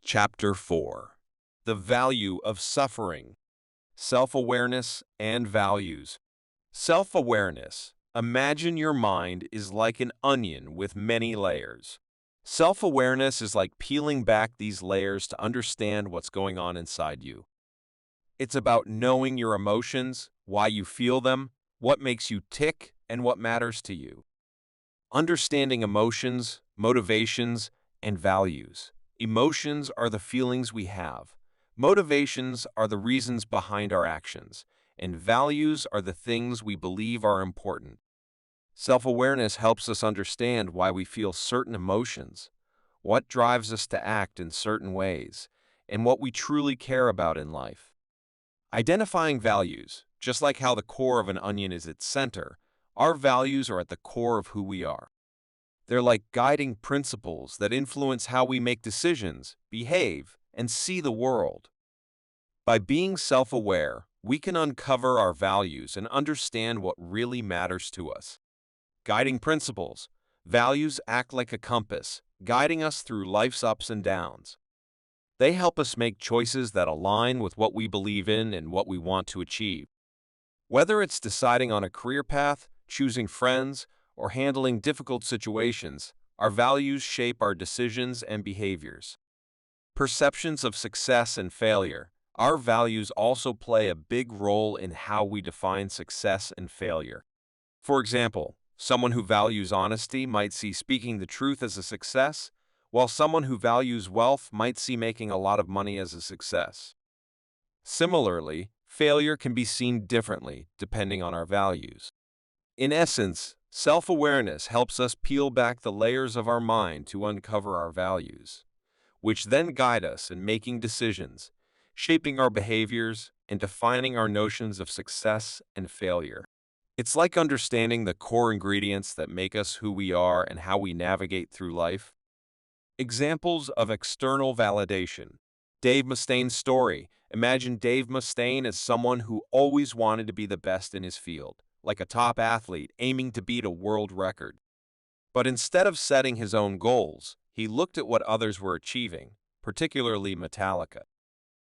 Chapter 4: The Value of Suffering, Self-Awareness and Values. Self-awareness. Imagine your mind is like an onion with many layers. Self-awareness is like peeling back these layers to understand what's going on inside you. It's about knowing your emotions, why you feel them, what makes you tick, and what matters to you. Understanding emotions, motivations, and values. Emotions are the feelings we have. Motivations are the reasons behind our actions, and values are the things we believe are important. Self-awareness helps us understand why we feel certain emotions, what drives us to act in certain ways, and what we truly care about in life. Identifying values, just like how the core of an onion is its center, our values are at the core of who we are. They're like guiding principles that influence how we make decisions, behave, and see the world. By being self-aware, we can uncover our values and understand what really matters to us. Guiding principles. Values act like a compass, guiding us through life's ups and downs. They help us make choices that align with what we believe in and what we want to achieve. Whether it's deciding on a career path, choosing friends, or handling difficult situations, our values shape our decisions and behaviors. Perceptions of success and failure. Our values also play a big role in how we define success and failure. For example, someone who values honesty might see speaking the truth as a success, while someone who values wealth might see making a lot of money as a success. Similarly, failure can be seen differently depending on our values. In essence, self-awareness helps us peel back the layers of our mind to uncover our values, which then guide us in making decisions, shaping our behaviors, and defining our notions of success and failure. It's like understanding the core ingredients that make us who we are and how we navigate through life. Examples of external validation. Dave Mustaine's story. Imagine Dave Mustaine as someone who always wanted to be the best in his field, like a top athlete aiming to beat a world record. But instead of setting his own goals, he looked at what others were achieving, particularly Metallica.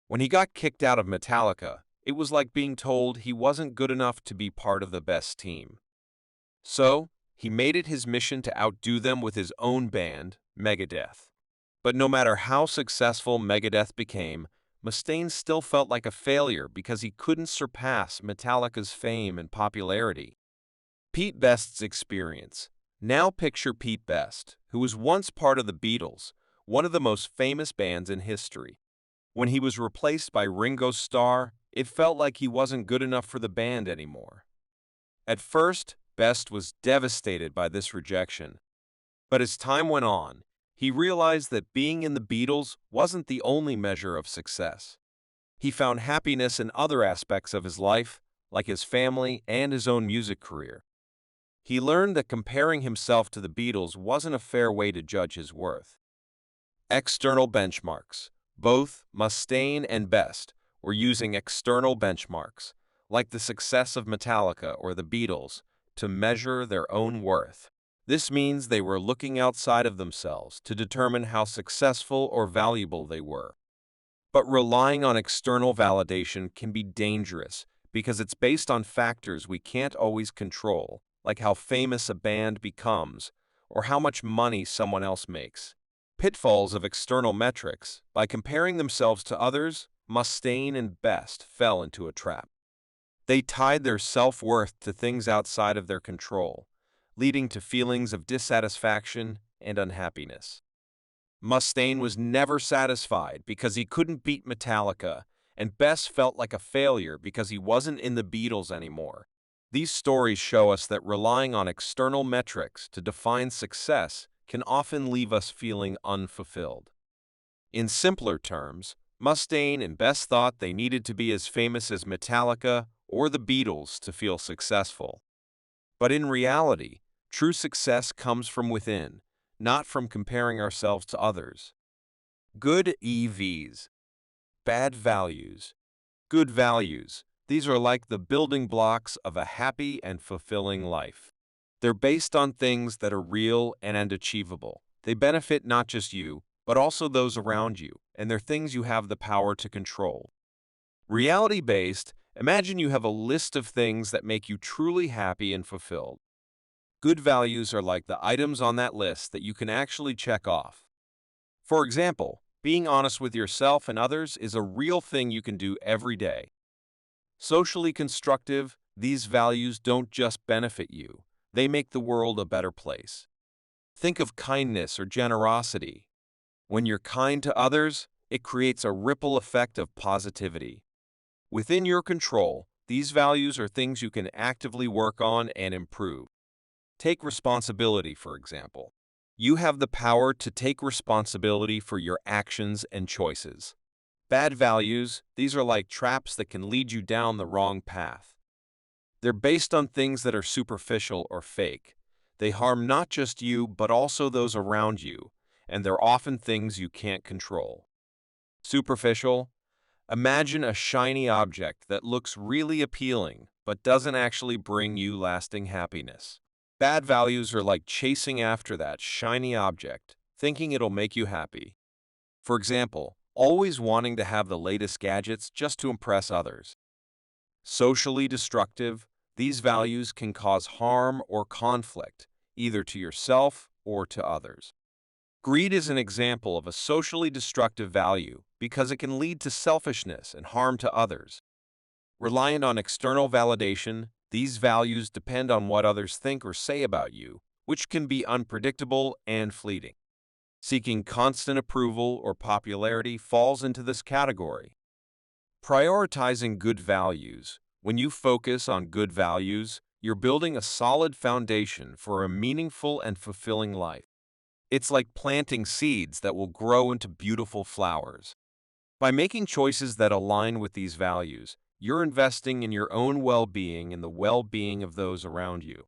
When he got kicked out of Metallica, it was like being told he wasn't good enough to be part of the best team. So, he made it his mission to outdo them with his own band, Megadeth. But no matter how successful Megadeth became, Mustaine still felt like a failure because he couldn't surpass Metallica's fame and popularity. Pete Best's experience. Now picture Pete Best, who was once part of the Beatles, one of the most famous bands in history. When he was replaced by Ringo Starr, it felt like he wasn't good enough for the band anymore. At first, Best was devastated by this rejection. But as time went on, he realized that being in the Beatles wasn't the only measure of success. He found happiness in other aspects of his life, like his family and his own music career. He learned that comparing himself to the Beatles wasn't a fair way to judge his worth. External benchmarks. Both Mustaine and Best were using external benchmarks, like the success of Metallica or the Beatles, to measure their own worth. This means they were looking outside of themselves to determine how successful or valuable they were. But relying on external validation can be dangerous because it's based on factors we can't always control, like how famous a band becomes or how much money someone else makes. Pitfalls of external metrics. By comparing themselves to others, Mustaine and Best fell into a trap. They tied their self-worth to things outside of their control, leading to feelings of dissatisfaction and unhappiness. Mustaine was never satisfied because he couldn't beat Metallica, and Best felt like a failure because he wasn't in the Beatles anymore. These stories show us that relying on external metrics to define success can often leave us feeling unfulfilled. In simpler terms, Mustaine and Best thought they needed to be as famous as Metallica or the Beatles to feel successful. But in reality, true success comes from within, not from comparing ourselves to others. Good EVs. Bad values. Good values. These are like the building blocks of a happy and fulfilling life. They're based on things that are real and achievable. They benefit not just you, but also those around you, and they're things you have the power to control. Reality-based, imagine you have a list of things that make you truly happy and fulfilled. Good values are like the items on that list that you can actually check off. For example, being honest with yourself and others is a real thing you can do every day. Socially constructive, these values don't just benefit you, they make the world a better place. Think of kindness or generosity. When you're kind to others, it creates a ripple effect of positivity. Within your control, these values are things you can actively work on and improve. Take responsibility, for example. You have the power to take responsibility for your actions and choices. Bad values, these are like traps that can lead you down the wrong path. They're based on things that are superficial or fake. They harm not just you, but also those around you, and they're often things you can't control. Superficial, imagine a shiny object that looks really appealing, but doesn't actually bring you lasting happiness. Bad values are like chasing after that shiny object, thinking it'll make you happy. For example, always wanting to have the latest gadgets just to impress others. Socially destructive, these values can cause harm or conflict, either to yourself or to others. Greed is an example of a socially destructive value because it can lead to selfishness and harm to others. Reliant on external validation, these values depend on what others think or say about you, which can be unpredictable and fleeting. Seeking constant approval or popularity falls into this category. Prioritizing good values. When you focus on good values, you're building a solid foundation for a meaningful and fulfilling life. It's like planting seeds that will grow into beautiful flowers. By making choices that align with these values, you're investing in your own well-being and the well-being of those around you.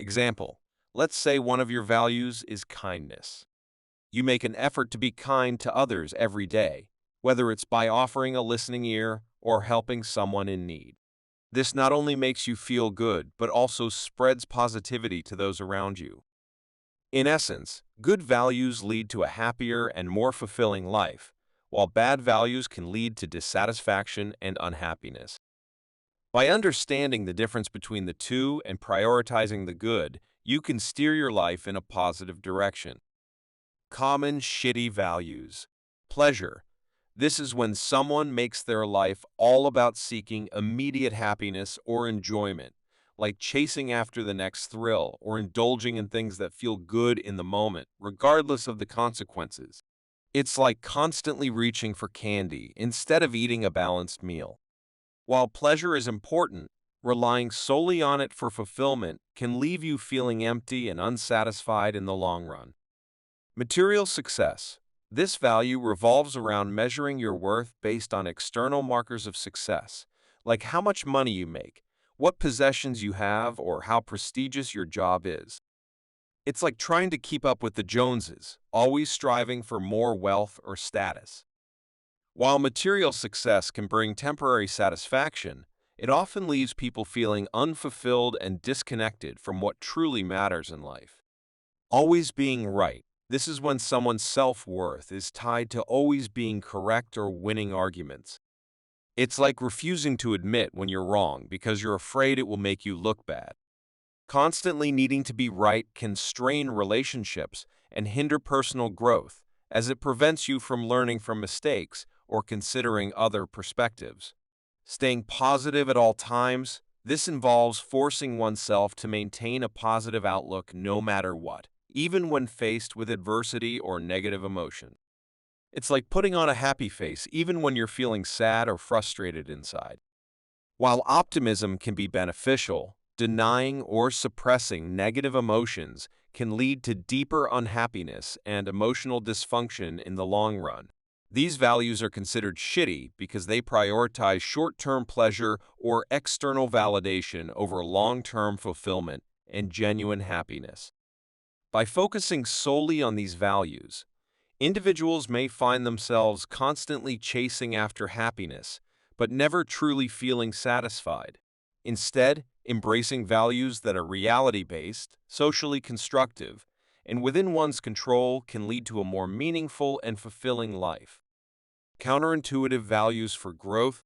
Example, let's say one of your values is kindness. You make an effort to be kind to others every day, whether it's by offering a listening ear or helping someone in need. This not only makes you feel good, but also spreads positivity to those around you. In essence, good values lead to a happier and more fulfilling life, while bad values can lead to dissatisfaction and unhappiness. By understanding the difference between the two and prioritizing the good, you can steer your life in a positive direction. Common shitty values. Pleasure. This is when someone makes their life all about seeking immediate happiness or enjoyment, like chasing after the next thrill or indulging in things that feel good in the moment, regardless of the consequences. It's like constantly reaching for candy instead of eating a balanced meal. While pleasure is important, relying solely on it for fulfillment can leave you feeling empty and unsatisfied in the long run. Material success. This value revolves around measuring your worth based on external markers of success, like how much money you make, what possessions you have, or how prestigious your job is. It's like trying to keep up with the Joneses, always striving for more wealth or status. While material success can bring temporary satisfaction, it often leaves people feeling unfulfilled and disconnected from what truly matters in life. Always being right. This is when someone's self-worth is tied to always being correct or winning arguments. It's like refusing to admit when you're wrong because you're afraid it will make you look bad. Constantly needing to be right can strain relationships and hinder personal growth, as it prevents you from learning from mistakes or considering other perspectives. Staying positive at all times, this involves forcing oneself to maintain a positive outlook no matter what, even when faced with adversity or negative emotion. It's like putting on a happy face even when you're feeling sad or frustrated inside. While optimism can be beneficial, denying or suppressing negative emotions can lead to deeper unhappiness and emotional dysfunction in the long run. These values are considered shitty because they prioritize short-term pleasure or external validation over long-term fulfillment and genuine happiness. By focusing solely on these values, individuals may find themselves constantly chasing after happiness, but never truly feeling satisfied. Instead, embracing values that are reality-based, socially constructive, and within one's control can lead to a more meaningful and fulfilling life. Counterintuitive values for growth.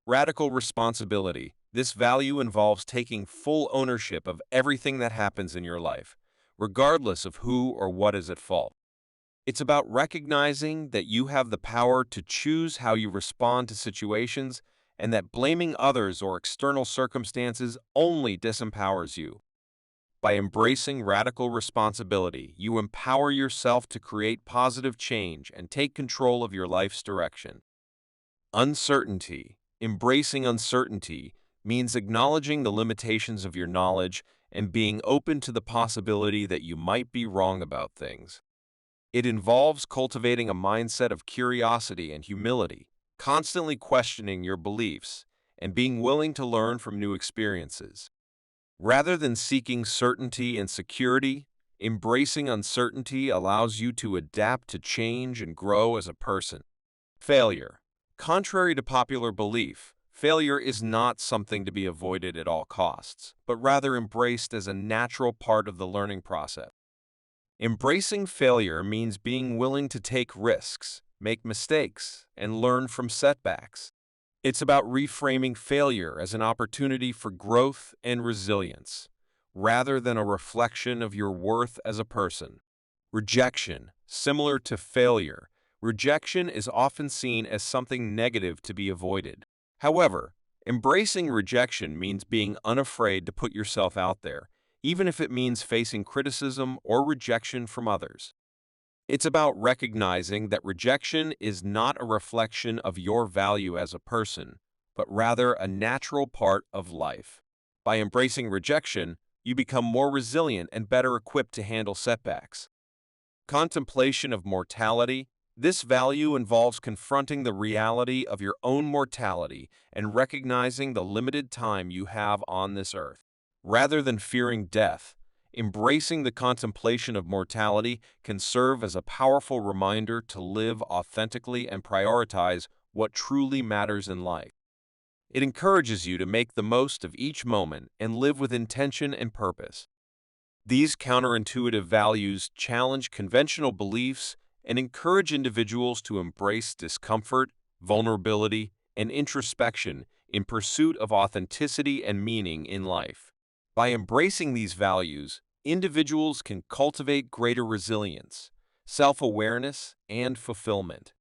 Radical responsibility. This value involves taking full ownership of everything that happens in your life, regardless of who or what is at fault. It's about recognizing that you have the power to choose how you respond to situations and that blaming others or external circumstances only disempowers you. By embracing radical responsibility, you empower yourself to create positive change and take control of your life's direction. Uncertainty. Embracing uncertainty means acknowledging the limitations of your knowledge and being open to the possibility that you might be wrong about things. It involves cultivating a mindset of curiosity and humility, constantly questioning your beliefs, and being willing to learn from new experiences. Rather than seeking certainty and security, embracing uncertainty allows you to adapt to change and grow as a person. Failure. Contrary to popular belief, failure is not something to be avoided at all costs, but rather embraced as a natural part of the learning process. Embracing failure means being willing to take risks, make mistakes, and learn from setbacks. It's about reframing failure as an opportunity for growth and resilience, rather than a reflection of your worth as a person. Rejection. Similar to failure, rejection is often seen as something negative to be avoided. However, embracing rejection means being unafraid to put yourself out there, even if it means facing criticism or rejection from others. It's about recognizing that rejection is not a reflection of your value as a person, but rather a natural part of life. By embracing rejection, you become more resilient and better equipped to handle setbacks. Contemplation of mortality. This value involves confronting the reality of your own mortality and recognizing the limited time you have on this earth. Rather than fearing death, embracing the contemplation of mortality can serve as a powerful reminder to live authentically and prioritize what truly matters in life. It encourages you to make the most of each moment and live with intention and purpose. These counterintuitive values challenge conventional beliefs and encourage individuals to embrace discomfort, vulnerability, and introspection in pursuit of authenticity and meaning in life. By embracing these values, individuals can cultivate greater resilience, self-awareness, and fulfillment.